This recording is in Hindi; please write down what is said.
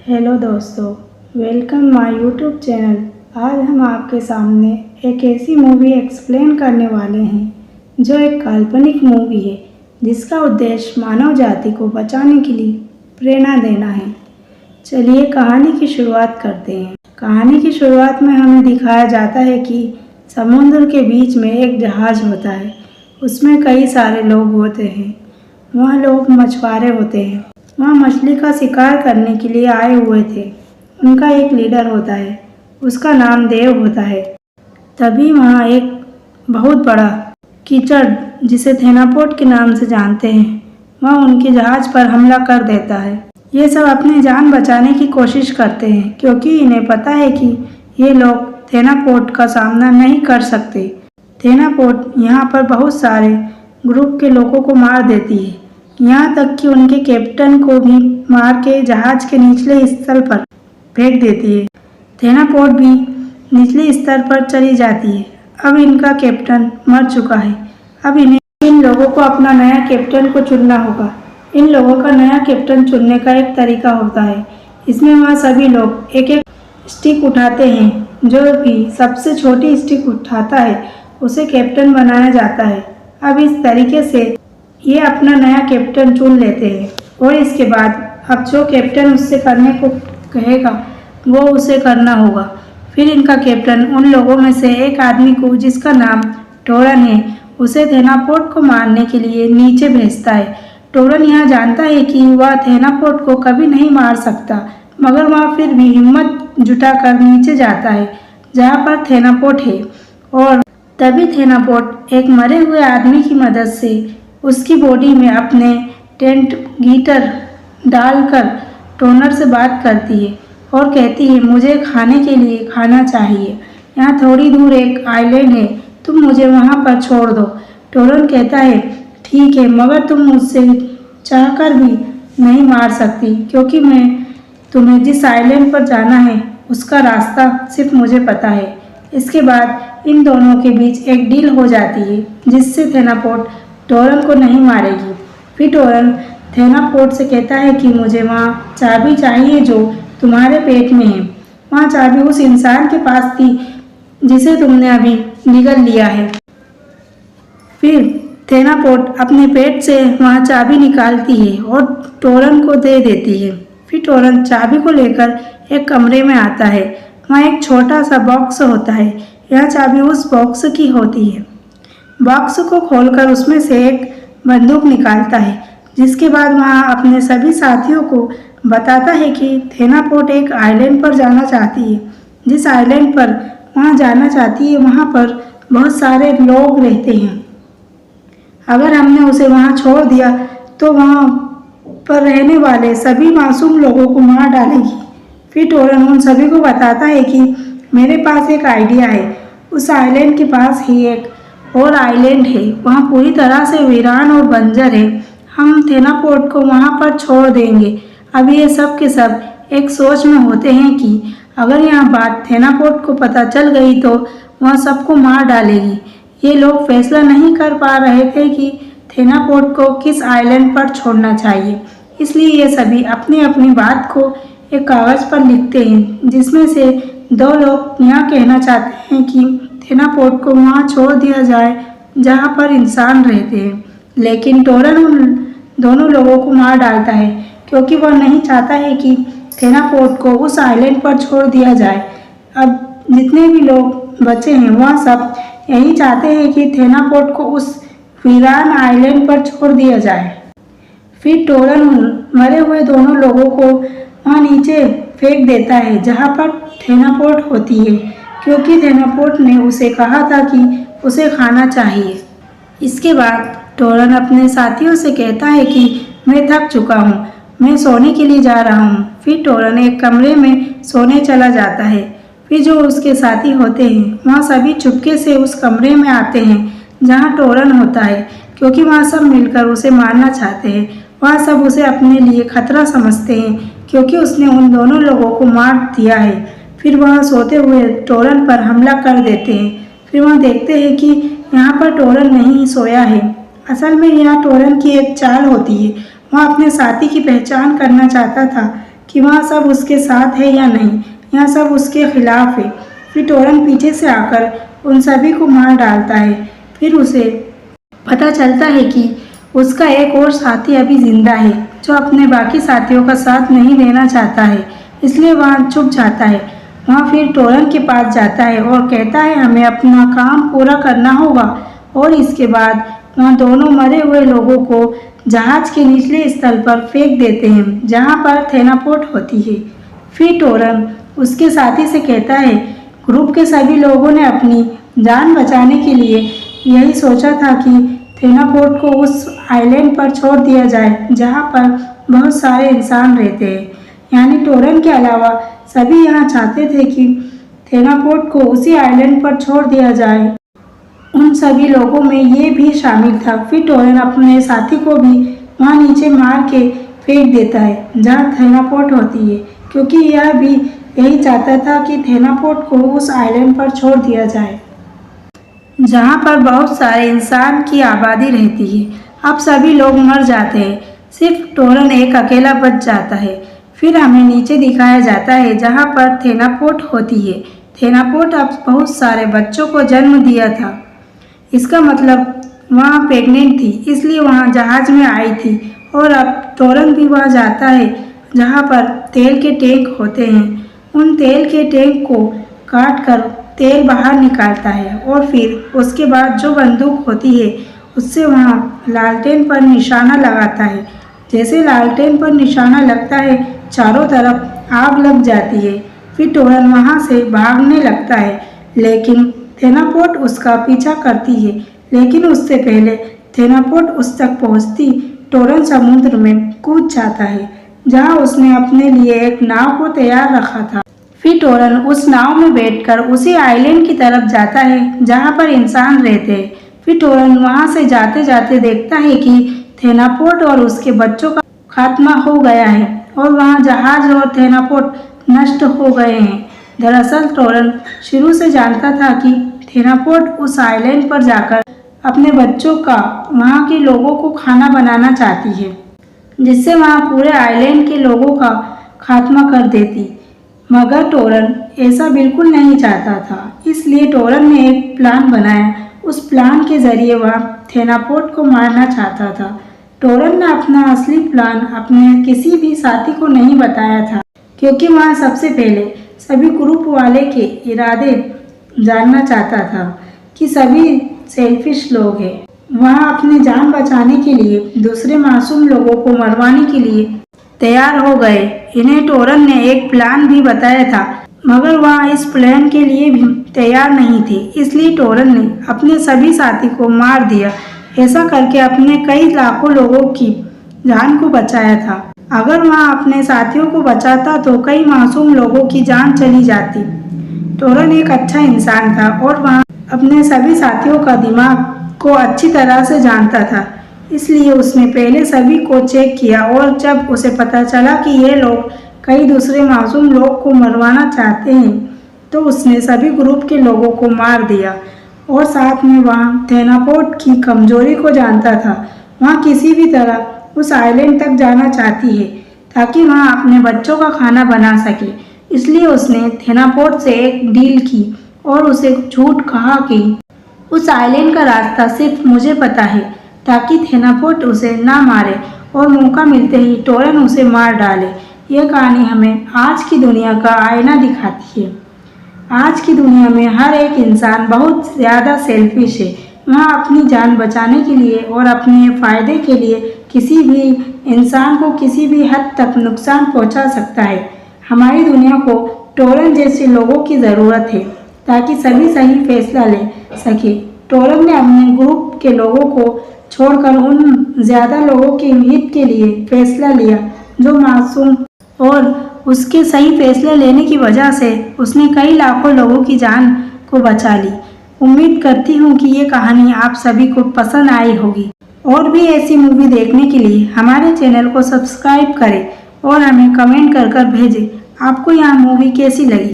हेलो दोस्तों, वेलकम माय यूट्यूब चैनल। आज हम आपके सामने एक ऐसी मूवी एक्सप्लेन करने वाले हैं जो एक काल्पनिक मूवी है जिसका उद्देश्य मानव जाति को बचाने के लिए प्रेरणा देना है। चलिए कहानी की शुरुआत करते हैं। कहानी की शुरुआत में हमें दिखाया जाता है कि समुद्र के बीच में एक जहाज़ होता है। उसमें कई सारे लोग होते हैं। वह लोग मछुआरे होते हैं। वहाँ मछली का शिकार करने के लिए आए हुए थे। उनका एक लीडर होता है, उसका नाम देव होता है। तभी वहाँ एक बहुत बड़ा कीचड़, जिसे थेनापोट के नाम से जानते हैं, वह उनके जहाज़ पर हमला कर देता है। ये सब अपनी जान बचाने की कोशिश करते हैं क्योंकि इन्हें पता है कि ये लोग थेनापोट का सामना नहीं कर सकते। थेनापोट यहाँ पर बहुत सारे ग्रुप के लोगों को मार देती है, यहाँ तक कि उनके कैप्टन को भी मार के जहाज के निचले स्तर पर फेंक देती है। थेनापोट भी निचले स्तर पर चली जाती है। अब इनका कैप्टन मर चुका है। अब इन लोगों को अपना नया कैप्टन को चुनना होगा। इन लोगों का नया कैप्टन चुनने का एक तरीका होता है। इसमें वह सभी लोग एक एक स्टिक उठाते हैं। जो भी सबसे छोटी स्टिक उठाता है उसे कैप्टन बनाया जाता है। अब इस तरीके से ये अपना नया कैप्टन चुन लेते हैं और इसके बाद अब जो कैप्टन उससे करने को कहेगा वो उसे करना होगा। फिर इनका कैप्टन उन लोगों में से एक आदमी को, जिसका नाम टोरन है, उसे थेनापोट को मारने के लिए नीचे भेजता है। टोरन यह जानता है कि वह थेनापोट को कभी नहीं मार सकता, मगर वह फिर भी हिम्मत जुटाकर नीचे जाता है जहाँ पर थेनापोट है। और तभी थेनापोट एक मरे हुए आदमी की मदद से उसकी बॉडी में अपने टेंट गीटर डालकर टोनर से बात करती है और कहती है, मुझे खाने के लिए खाना चाहिए। यहाँ थोड़ी दूर एक आइलैंड है, तुम मुझे वहाँ पर छोड़ दो। टोरन कहता है, ठीक है, मगर तुम मुझसे चाहकर भी नहीं मार सकती क्योंकि मैं तुम्हें जिस आइलैंड पर जाना है उसका रास्ता सिर्फ मुझे पता है। इसके बाद इन दोनों के बीच एक डील हो जाती है जिससे थेनापोट टोरन को नहीं मारेगी। फिर टोरन थेनापोट से कहता है कि मुझे वहाँ चाबी चाहिए जो तुम्हारे पेट में है। वहाँ चाबी उस इंसान के पास थी जिसे तुमने अभी निगल लिया है। फिर थेनापोट अपने पेट से वहाँ चाबी निकालती है और टोरन को दे देती है। फिर टोरन चाबी को लेकर एक कमरे में आता है। वहाँ एक छोटा सा बॉक्स होता है। यह चाबी उस बॉक्स की होती है। बॉक्स को खोलकर उसमें से एक बंदूक निकालता है, जिसके बाद वह अपने सभी साथियों को बताता है कि थेनापोट एक आइलैंड पर जाना चाहती है। जिस आइलैंड पर वहाँ जाना चाहती है वहाँ पर बहुत सारे लोग रहते हैं। अगर हमने उसे वहाँ छोड़ दिया तो वहाँ पर रहने वाले सभी मासूम लोगों को मार डालेगी। फिर टोरन उन सभी को बताता है कि मेरे पास एक आइडिया है। उस आइलैंड के पास ही एक और आइलैंड है, वहाँ पूरी तरह से वीरान और बंजर है। हम थेनापोट को वहाँ पर छोड़ देंगे। अब ये सब के सब एक सोच में होते हैं कि अगर यह बात थेनापोट को पता चल गई तो वह सबको मार डालेगी। ये लोग फैसला नहीं कर पा रहे थे कि थेनापोट को किस आइलैंड पर छोड़ना चाहिए, इसलिए ये सभी अपनी अपनी बात को एक कागज़ पर लिखते हैं, जिसमें से दो लोग यह कहना चाहते हैं कि थेनापोट को वहाँ छोड़ दिया जाए जहाँ पर इंसान रहते हैं, लेकिन टोरन उन दोनों लोगों को मार डालता है क्योंकि वह नहीं चाहता है कि थेनापोट को उस आइलैंड पर छोड़ दिया जाए। अब जितने भी लोग बचे हैं वह सब यही चाहते हैं कि थेनापोट को उस वीरान आइलैंड पर छोड़ दिया जाए। फिर टोरन मरे हुए दोनों लोगों को वहाँ नीचे फेंक देता है जहाँ पर थेनापोट होती है, क्योंकि थेनापोट ने उसे कहा था कि उसे खाना चाहिए। इसके बाद टोरन अपने साथियों से कहता है कि मैं थक चुका हूँ, मैं सोने के लिए जा रहा हूँ। फिर टोरन एक कमरे में सोने चला जाता है। फिर जो उसके साथी होते हैं वहाँ सभी चुपके से उस कमरे में आते हैं जहाँ टोरन होता है, क्योंकि वहाँ सब मिलकर उसे मारना चाहते हैं। वहाँ सब उसे अपने लिए खतरा समझते हैं क्योंकि उसने उन दोनों लोगों को मार दिया है। फिर वहाँ सोते हुए टोरन पर हमला कर देते हैं। फिर वहाँ देखते हैं कि यहाँ पर टोरन नहीं सोया है। असल में यह टोरन की एक चाल होती है। वह अपने साथी की पहचान करना चाहता था कि वहाँ सब उसके साथ है या नहीं, या सब उसके खिलाफ है। फिर टोरन पीछे से आकर उन सभी को मार डालता है। फिर उसे पता चलता है कि उसका एक और साथी अभी जिंदा है जो अपने बाकी साथियों का साथ नहीं देना चाहता है, इसलिए वहाँ छुप जाता है। वहाँ फिर टोरन के पास जाता है और कहता है हमें अपना काम पूरा करना होगा, और इसके बाद वहाँ दोनों मरे हुए लोगों को जहाज के निचले स्थल पर फेंक देते हैं जहाँ पर थेनापोट होती है। फिर टोरन उसके साथी से कहता है ग्रुप के सभी लोगों ने अपनी जान बचाने के लिए यही सोचा था कि थेनापोट को उस आइलैंड पर छोड़ दिया जाए जहाँ पर बहुत सारे इंसान रहते हैं। यानी टोरन के अलावा सभी यहाँ चाहते थे कि थेनापोट को उसी आइलैंड पर छोड़ दिया जाए। उन सभी लोगों में ये भी शामिल था। फिर टोरन अपने साथी को भी वहाँ नीचे मार के फेंक देता है जहाँ थेनापोट होती है, क्योंकि यह भी यही चाहता था कि थेनापोट को उस आइलैंड पर छोड़ दिया जाए जहाँ पर बहुत सारे इंसान की आबादी रहती है। अब सभी लोग मर जाते हैं, सिर्फ टोरन एक अकेला बच जाता है। फिर हमें नीचे दिखाया जाता है जहाँ पर थेनापोट होती है। थेनापोट अब बहुत सारे बच्चों को जन्म दिया था, इसका मतलब वहाँ प्रेग्नेंट थी, इसलिए वहाँ जहाज में आई थी। और अब टोरन भी वहाँ जाता है जहाँ पर तेल के टैंक होते हैं। उन तेल के टैंक को काट कर तेल बाहर निकालता है, और फिर उसके बाद जो बंदूक होती है उससे वहाँ लालटेन पर निशाना लगाता है। जैसे लालटेन पर निशाना लगता है चारों तरफ आग लग जाती है। फिर टोरन वहाँ से भागने लगता है, लेकिन थेनापोट उसका पीछा करती है। लेकिन उससे पहले थेनापोट उस तक पहुँचती टोरन समुद्र में कूद जाता है जहाँ उसने अपने लिए एक नाव को तैयार रखा था। फिर टोरन उस नाव में बैठकर उसी आइलैंड की तरफ जाता है जहाँ पर इंसान रहते हैं। फिर टोरन वहाँ से जाते जाते देखता है कि थेनापोट और उसके बच्चों का खात्मा हो गया है और वहाँ जहाज और थेनापोट नष्ट हो गए हैं। दरअसल टोरन शुरू से जानता था कि थेनापोट उस आइलैंड पर जाकर अपने बच्चों का वहाँ के लोगों को खाना बनाना चाहती है, जिससे वहाँ पूरे आइलैंड के लोगों का खात्मा कर देती। मगर टोरन ऐसा बिल्कुल नहीं चाहता था, इसलिए टोरन ने एक प्लान बनाया। उस प्लान के जरिए वह थेनापोट को मारना चाहता था। टोरन ने अपना असली प्लान अपने किसी भी साथी को नहीं बताया था, क्योंकि वह सबसे पहले सभी ग्रुप वाले के इरादे जानना चाहता था कि सभी सेल्फिश लोग हैं। वह अपनी जान बचाने के लिए दूसरे मासूम लोगों को मरवाने के लिए तैयार हो गए। इन्हें टोरन ने एक प्लान भी बताया था, मगर वह इस प्लान के लिए भी तैयार नहीं थे, इसलिए टोरन ने अपने सभी साथी को मार दिया। ऐसा करके अपने कई लाखों लोगों की जान को बचाया था। अगर वह अपने साथियों को बचाता तो कई मासूम लोगों की जान चली जाती। टोरन एक अच्छा इंसान था और वह अपने सभी साथियों का दिमाग को अच्छी तरह से जानता था, इसलिए उसने पहले सभी को चेक किया, और जब उसे पता चला कि ये लोग कई दूसरे मासूम लोग को मरवाना चाहते हैं तो उसने सभी ग्रुप के लोगों को मार दिया। और साथ में वहाँ थेनापोट की कमजोरी को जानता था। वहाँ किसी भी तरह उस आइलैंड तक जाना चाहती है ताकि वहाँ अपने बच्चों का खाना बना सके, इसलिए उसने थेनापोट से एक डील की और उसे झूठ कहा कि उस आइलैंड का रास्ता सिर्फ मुझे पता है, ताकि थेनापोट उसे ना मारे और मौका मिलते ही टोरन उसे मार डाले। यह कहानी हमें आज की दुनिया का आईना दिखाती है। आज की दुनिया में हर एक इंसान बहुत ज़्यादा सेल्फिश है। वह अपनी जान बचाने के लिए और अपने फ़ायदे के लिए किसी भी इंसान को किसी भी हद तक नुकसान पहुंचा सकता है। हमारी दुनिया को टोरन जैसे लोगों की ज़रूरत है ताकि सभी सही फैसला ले सके। टोरन ने अपने ग्रुप के लोगों को छोड़कर उन ज़्यादा लोगों के हित के लिए फैसला लिया जो मासूम, और उसके सही फैसले लेने की वजह से उसने कई लाखों लोगों की जान को बचा ली। उम्मीद करती हूँ कि ये कहानी आप सभी को पसंद आई होगी। और भी ऐसी मूवी देखने के लिए हमारे चैनल को सब्सक्राइब करें और हमें कमेंट कर भेजें आपको यह मूवी कैसी लगी।